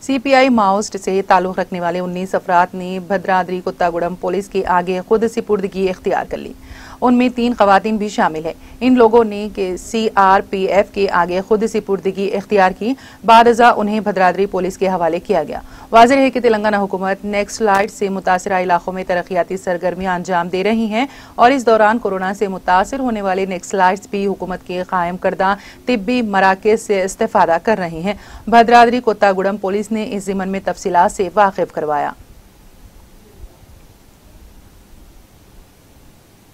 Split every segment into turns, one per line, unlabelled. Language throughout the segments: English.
CPI Maoist से ताल्लुक रखने वाले 19 अफराद ने भद्राद्री कुत्तागुड़म पुलिस के आगे खुद सुपुर्दगी इख्तियार कर ली। उनमें 3 खवातीन भी शामिल है। इन लोगों ने सीआरपीएफ के आगे खुद सुपुर्दगी इख्तियार की। बाद अज़ा उन्हें भद्राद्री पुलिस के हवाले किया गया। वाज़ेह है कि तेलंगाना हुकूमत नक्सलाइट से मुतासरा इलाकों में तरक्याती सरगर्मियां अंजाम दे रही हैं और इस दौरान कोरोना से मुतासर होने वाले नक्सलाइट्स भी हुकूमत के कायम करदा तिब्बी मराकज़ से इस्तेफादा कर रहे हैं। भद्राद्री कोत्तागुड़म पुलिस ने इस ज़िमन में तफसीलात से वाकिफ करवाया।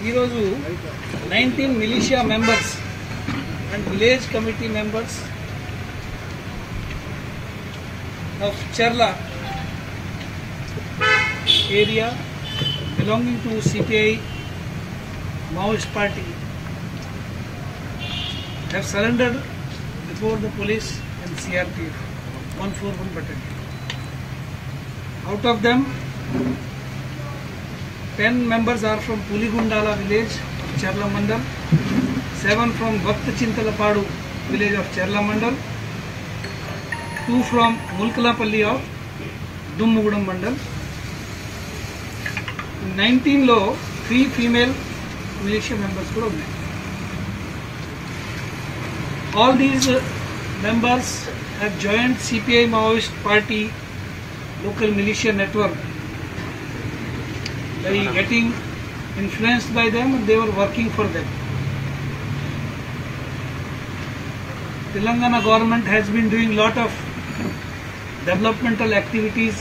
19 militia members and village committee members of Cherla area belonging to CPI Maoist party have surrendered before the police and CRPF 141 battalion. Out of them, 10 members are from Puligundala village of Cherla Mandal, 7 from Bhakta Chintalapadu village of Cherla Mandal, 2 from Mulkalapalli of Dummugudam Mandal. 19 lo 3 female militia members kuda unnaayi. All these members have joined CPI Maoist party local militia network by getting influenced by them, and they were working for them. Telangana government has been doing lot of developmental activities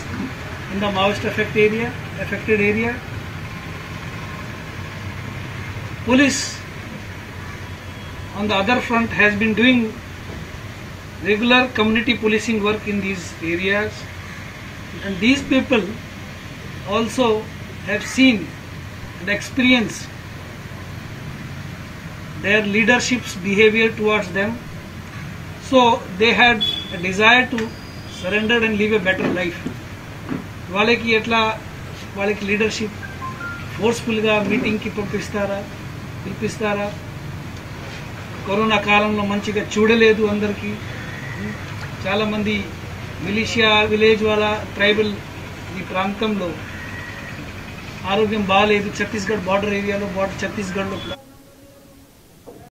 in the Maoist affected area. Police on the other front has been doing regular community policing work in these areas, and these people also have seen and experienced their leadership's behavior towards them, so they had a desire to surrender and live a better life. వాళ్ళకి ఎట్లా వాళ్ళకి leadership ఫోర్స్ఫుల్గా మీటింగ్కి పిలిపిస్తారా corona కాలంలో మంచిగా చూడలేదు అందరికీ. చాలామంది militia village వాళ్ళ ట్రైబల్ ఈ ప్రాంతంలో ఆరోగ్యం బాగాలేదు. ఛత్తీస్గఢ్ బార్డర్ ఏరియాలో ఛత్తీస్గఢ్లో